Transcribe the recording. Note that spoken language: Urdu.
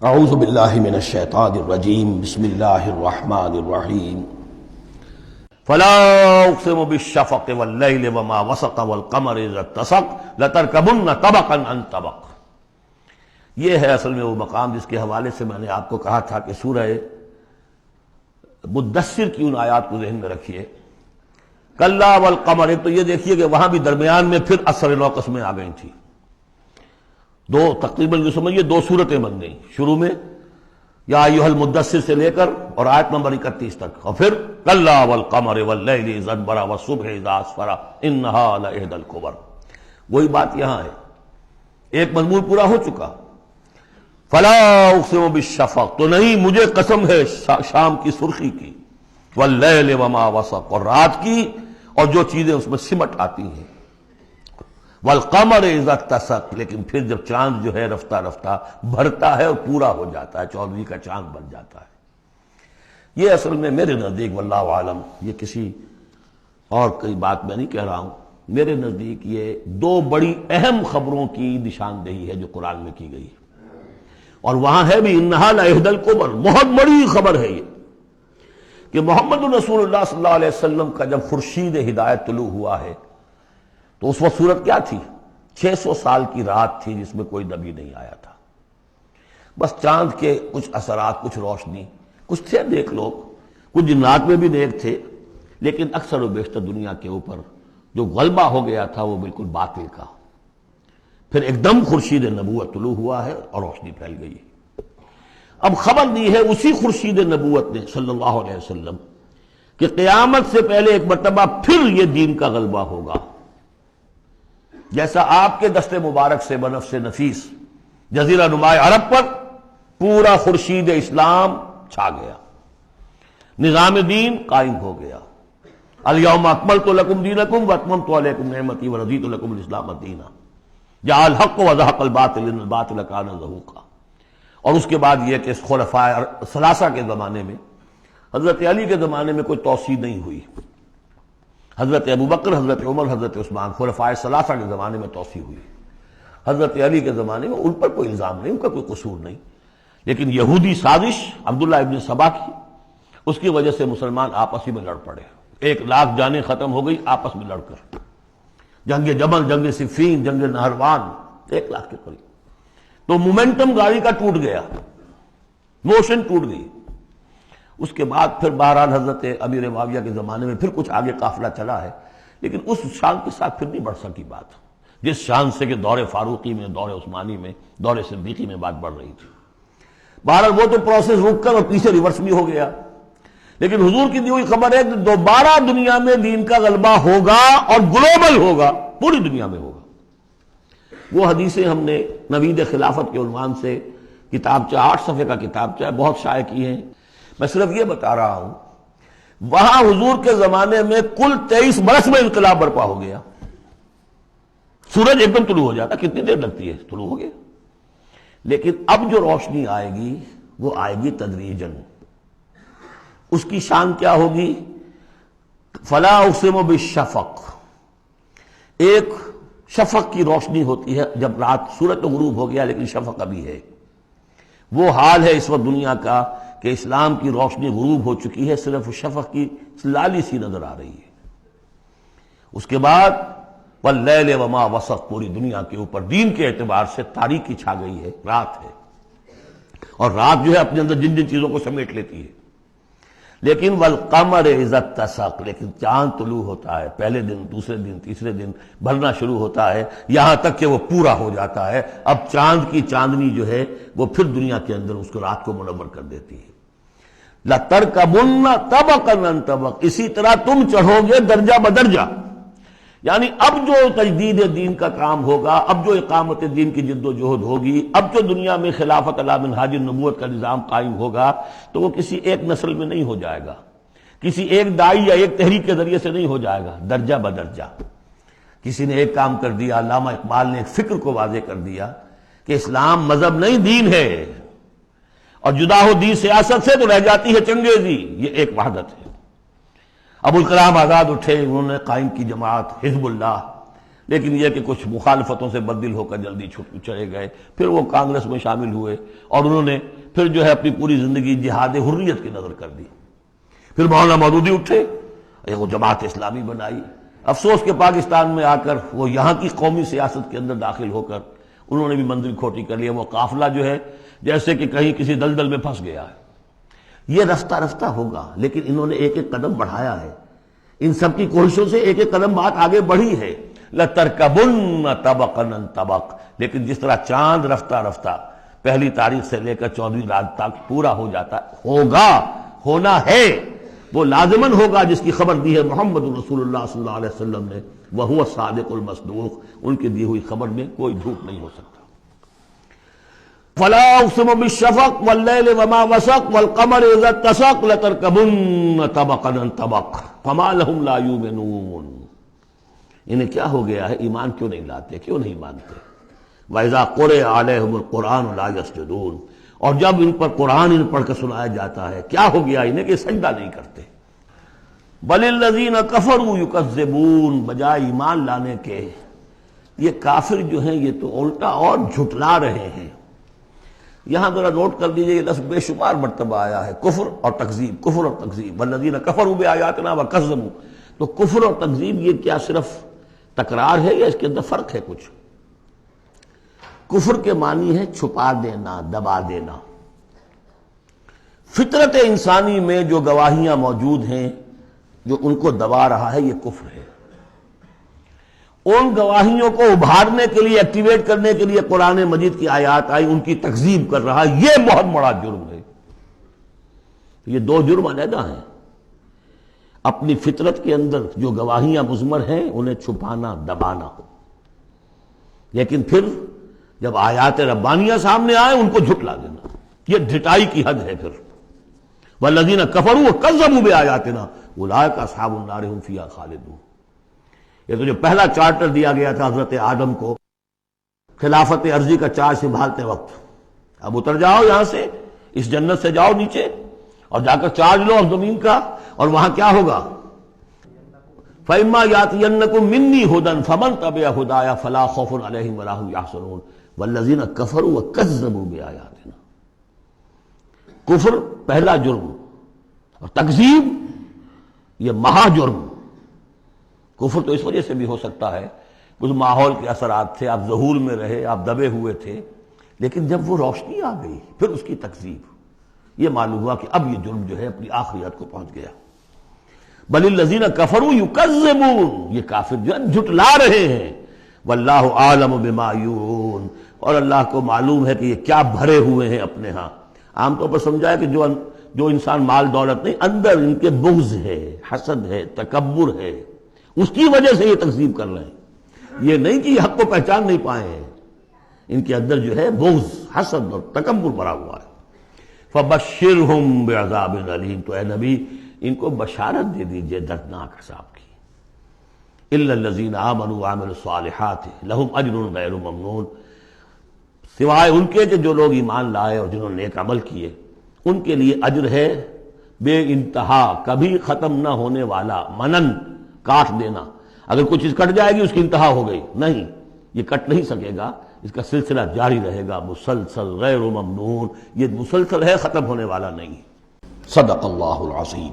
اعوذ باللہ من الشیطان الرجیم بسم اللہ الرحمن الرحیم فلا اقسم بالشفق واللیل وما وسق والقمر اذا اتسق لترکبن طبقا عن طبق۔ یہ ہے اصل میں وہ مقام جس کے حوالے سے میں نے آپ کو کہا تھا کہ سورہ مدثر کی ان آیات کو ذہن میں رکھیے۔ کلا والقمر، ایک تو یہ دیکھیے کہ وہاں بھی درمیان میں پھر اثر نو قسمیں آ گئی تھیں، دو تقریباً جو سمجھیے دو صورتیں بن گئیں، شروع میں یا ایھا المدثر سے لے کر اور آیت نمبر 31 تک، اور پھر کلا والقمر واللیل اذا ادبر والصبح اذا اسفر انہا لإحدی الکبر۔ وہی بات یہاں ہے، ایک مضمون پورا ہو چکا۔ فلا اقسم بالشفق، تو نہیں مجھے قسم ہے شام کی سرخی کی، واللیل وما وسق، اور رات کی اور جو چیزیں اس میں سمٹ آتی ہیں، والقمر اذا اتسق، لیکن پھر جب چاند جو ہے رفتہ رفتہ بھرتا ہے اور پورا ہو جاتا ہے، 14ویں کا چاند بن جاتا ہے۔ یہ اصل میں میرے نزدیک واللہ عالم، یہ کسی اور کوئی بات میں نہیں کہہ رہا ہوں، میرے نزدیک یہ دو بڑی اہم خبروں کی نشاندہی ہے جو قرآن میں کی گئی ہے، اور وہاں ہے بھی انہا لإحدی الکبر، بہت بڑی خبر ہے یہ کہ محمد رسول اللہ صلی اللہ علیہ وسلم کا جب خورشید ہدایت طلوع ہوا ہے تو اس وقت صورت کیا تھی؟ 600 سال کی رات تھی جس میں کوئی نبی نہیں آیا تھا، بس چاند کے کچھ اثرات، کچھ روشنی، کچھ تھے نیک لوگ، کچھ جنات میں بھی نیک تھے، لیکن اکثر و بیشتر دنیا کے اوپر جو غلبہ ہو گیا تھا وہ بالکل باطل کا۔ پھر ایک دم خورشید نبوت طلوع ہوا ہے اور روشنی پھیل گئی ہے۔ اب خبر دی ہے اسی خورشید نبوت نے صلی اللہ علیہ وسلم کہ قیامت سے پہلے ایک مرتبہ پھر یہ دین کا غلبہ ہوگا، جیسا آپ کے دست مبارک سے بنفس نفیس جزیرہ نماء عرب پر پورا خورشید اسلام چھا گیا، نظام دین قائم ہو گیا۔ الیوم اکملت لکم دینکم واتممت علیکم نعمتی ورضیت لکم الاسلام دینا، جاء الحق وزہق الباطل ان الباطل کان زہوقا۔ اور اس کے بعد یہ کہ خلفاء ثلاثہ کے زمانے میں، حضرت علی کے زمانے میں کوئی توسیع نہیں ہوئی، حضرت ابوبکر، حضرت عمر، حضرت عثمان، خلفاء ثلاثہ کے زمانے میں توسیع ہوئی۔ حضرت علی کے زمانے میں ان پر کوئی الزام نہیں، ان کا کوئی قصور نہیں، لیکن یہودی سازش عبداللہ ابن سبا کی، اس کی وجہ سے مسلمان آپس ہی میں لڑ پڑے، 1,00,000 جانیں ختم ہو گئی آپس میں لڑ کر، جنگ جمل، جنگ صفین، جنگ نہروان، 1,00,000 کے قریب۔ تو مومنٹم گاڑی کا ٹوٹ گیا، موشن ٹوٹ گئی۔ اس کے بعد پھر بہرحال حضرت امیر معاویہ کے زمانے میں پھر کچھ آگے قافلہ چلا ہے، لیکن اس شان کے ساتھ پھر نہیں بڑھ سکی بات، جس شان سے کہ دور فاروقی میں، دور عثمانی میں، دور صدیقی میں بات بڑھ رہی تھی۔ بہرحال وہ تو پروسیس رک کر اور پیچھے ریورس بھی ہو گیا، لیکن حضور کی دی ہوئی خبر ہے کہ دوبارہ دنیا میں دین کا غلبہ ہوگا اور گلوبل ہوگا، پوری دنیا میں ہوگا۔ وہ حدیثیں ہم نے نوید خلافت کے عنوان سے کتابچہ 8 صفحے کا کتابچہ بہت شائع کی ہیں۔ میں صرف یہ بتا رہا ہوں وہاں حضور کے زمانے میں کل 23 برس میں انقلاب برپا ہو گیا، سورج ایک دم طلوع ہو جاتا، کتنی دیر لگتی ہے، طلوع ہو گیا۔ لیکن اب جو روشنی آئے گی وہ آئے گی تدریجاً، اس کی شان کیا ہوگی؟ فلا اقسم بالشفق، ایک شفق کی روشنی ہوتی ہے جب رات، سورج تو غروب ہو گیا لیکن شفق ابھی ہے۔ وہ حال ہے اس وقت دنیا کا کہ اسلام کی روشنی غروب ہو چکی ہے، صرف شفق کی لالی سی نظر آ رہی ہے۔ اس کے بعد واللیل وما وسق، پوری دنیا کے اوپر دین کے اعتبار سے تاریکی چھا گئی ہے، رات ہے، اور رات جو ہے اپنے اندر جن جن چیزوں کو سمیٹ لیتی ہے۔ لیکن والقمر اذا اتسق، لیکن چاند طلوع ہوتا ہے، پہلے دن، دوسرے دن، تیسرے دن بھرنا شروع ہوتا ہے، یہاں تک کہ وہ پورا ہو جاتا ہے۔ اب چاند کی چاندنی جو ہے وہ پھر دنیا کے اندر اس کو رات کو منور کر دیتی ہے۔ لَتَرْكَبُنَّ طَبَقًا عَن طَبَقٍ، اسی طرح تم چڑھو گے درجہ بدرجہ، یعنی اب جو تجدید دین کا کام ہوگا، اب جو اقامت دین کی جد و جہد ہوگی، اب جو دنیا میں خلافت علی منہاج النبوت کا نظام قائم ہوگا، تو وہ کسی ایک نسل میں نہیں ہو جائے گا، کسی ایک دائی یا ایک تحریک کے ذریعے سے نہیں ہو جائے گا، درجہ بدرجہ۔ کسی نے ایک کام کر دیا، علامہ اقبال نے ایک فکر کو واضح کر دیا کہ اسلام مذہب نہیں دین ہے، اور جدا ہو دین سیاست سے تو رہ جاتی ہے چنگیزی، یہ ایک وحدت ہے۔ ابوالکلام آزاد اٹھے، انہوں نے قائم کی جماعت حزب اللہ، لیکن یہ کہ کچھ مخالفتوں سے بدل ہو کر جلدی چھٹ چلے گئے، پھر وہ کانگریس میں شامل ہوئے اور انہوں نے پھر جو ہے اپنی پوری زندگی جہاد حریت کی نظر کر دی۔ پھر مولانا مودودی اٹھے، وہ جماعت اسلامی بنائی۔ افسوس کہ پاکستان میں آ کر وہ یہاں کی قومی سیاست کے اندر داخل ہو کر انہوں نے بھی منزل کھوٹی کر لیا۔ وہ قافلہ جو ہے جیسے کہ کہیں کسی دلدل میں پھنس گیا ہے۔ یہ رفتہ رفتہ ہوگا، لیکن انہوں نے ایک ایک قدم بڑھایا ہے، ان سب کی کوششوں سے ایک ایک قدم بات آگے بڑھی ہے۔ لَتَرْكَبُنَّ طَبَقًا عَن طَبَقٍ، لیکن جس طرح چاند رفتہ رفتہ پہلی تاریخ سے لے کر 14ویں رات تک پورا ہو جاتا ہوگا، ہونا ہے، وہ لازماً ہوگا جس کی خبر دی ہے محمد رسول اللہ صلی اللہ علیہ وسلم نے، وَهُوَ الصَّادِقُ الْمَصْدُوقُ، ان کی دی ہوئی خبر میں کوئی جھوٹ نہیں ہو سکتا۔ فَلَا أُقْسِمُ بِالشَّفَقِ وَاللَّيْلِ وَمَا وَسَقَ وَالْقَمَرِ إِذَا اتَّسَقَ لَتَرْكَبُنَّ طَبَقًا عَن طَبَقٍ فَمَا لَهُمْ لَا يُؤْمِنُونَ۔ انہیں کیا ہو گیا ہے، ایمان کیوں نہیں لاتے، کیوں نہیں مانتے؟ وَإِذَا قُرِئَ عَلَيْهِمُ الْقُرْآنُ لَا يَسْجُدُونَ، اور جب ان پر قرآن ان پڑھ کر سنایا جاتا ہے کیا ہو گیا انہیں کہ سجدہ نہیں کرتے۔ بَلِ الَّذِينَ كَفَرُوا يُكَذِّبُونَ، بجائے ایمان لانے کے یہ کافر جو ہیں یہ تو الٹا اور جھٹلا رہے ہیں۔ یہاں ذرا نوٹ کر دیجئے، یہ لفظ بے شمار مرتبہ آیا ہے، کفر اور تکذیب، کفر اور تکذیب، والذین کفروا بآیاتنا وکذبوا۔ تو کفر اور تکذیب یہ کیا صرف تکرار ہے یا اس کے اندر فرق ہے کچھ؟ کفر کے معنی ہے چھپا دینا، دبا دینا۔ فطرت انسانی میں جو گواہیاں موجود ہیں جو ان کو دبا رہا ہے یہ کفر ہے۔ ان گواہیوں کو ابھارنے کے لیے، ایکٹیویٹ کرنے کے لیے قرآن مجید کی آیات آئی، ان کی تکذیب کر رہا ہے، یہ بہت بڑا جرم ہے۔ یہ دو جرم علیحدہ ہیں۔ اپنی فطرت کے اندر جو گواہیاں مضمر ہیں انہیں چھپانا، دبانا، لیکن پھر جب آیات ربانیہ سامنے آئے ان کو جھٹلا دینا، یہ ڈھٹائی کی حد ہے۔ پھر والذین کفروا وکذبوا بآیاتنا اولئک اصحاب النار هم فیہا خالدون۔ یہ تو جو پہلا چارٹر دیا گیا تھا حضرت آدم کو خلافت عرضی کا چارج سنبھالتے وقت، اب اتر جاؤ یہاں سے، اس جنت سے جاؤ نیچے اور جا کر چارج لو اب زمین کا، اور وہاں کیا ہوگا؟ فَإِمَّا يَأْتِيَنَّكُم مِّنِّي هُدًى فَمَن تَبِعَ هُدَايَ فَلَا خَوْفٌ عَلَيْهِمْ وَلَا هُمْ يَحْزَنُونَ وَالَّذِينَ كَفَرُوا وَكَذَّبُوا بِآيَاتِنَا۔ کفر پہلا جرم اور تکذیب یہ مہا جرم۔ کفر تو اس وجہ سے بھی ہو سکتا ہے کچھ ماحول کے اثرات تھے، آپ ظہور میں رہے، آپ دبے ہوئے تھے، لیکن جب وہ روشنی آ گئی پھر اس کی تکذیب، یہ معلوم ہوا کہ اب یہ جرم جو ہے اپنی آخری حد کو پہنچ گیا۔ بل الذین کفروا یکذبون، یہ کافر جو ہے جھٹلا رہے ہیں۔ واللہ عالم بما یورون، اور اللہ کو معلوم ہے کہ یہ کیا بھرے ہوئے ہیں اپنے ہاں۔ عام طور پر سمجھا ہے کہ جو انسان مال دولت نہیں، اندر ان کے بغض ہے، حسد ہے، تکبر ہے، اس کی وجہ سے یہ تکذیب کر رہے ہیں۔ یہ نہیں کہ یہ حق کو پہچان نہیں پائے ہیں، ان کے اندر جو ہے بغض، حسد اور تکبر بھرا ہوا ہے۔ فبشرہم بعذاب علیم، تو اے نبی ان کو بشارت دے دیجئے دردناک عذاب کی۔ الا الذین آمنوا وعملوا الصالحات لہم اجر غیر ممنون، سوائے ان کے کہ جو لوگ ایمان لائے اور جنہوں نے نیک عمل کیے، ان کے لیے اجر ہے بے انتہا، کبھی ختم نہ ہونے والا، منن، کاٹ دینا۔ اگر کوئی چیز کٹ جائے گی اس کی انتہا ہو گئی، نہیں، یہ کٹ نہیں سکے گا، اس کا سلسلہ جاری رہے گا، مسلسل، غیر ممنون، یہ مسلسل ہے، ختم ہونے والا نہیں۔ صدق اللہ العظیم۔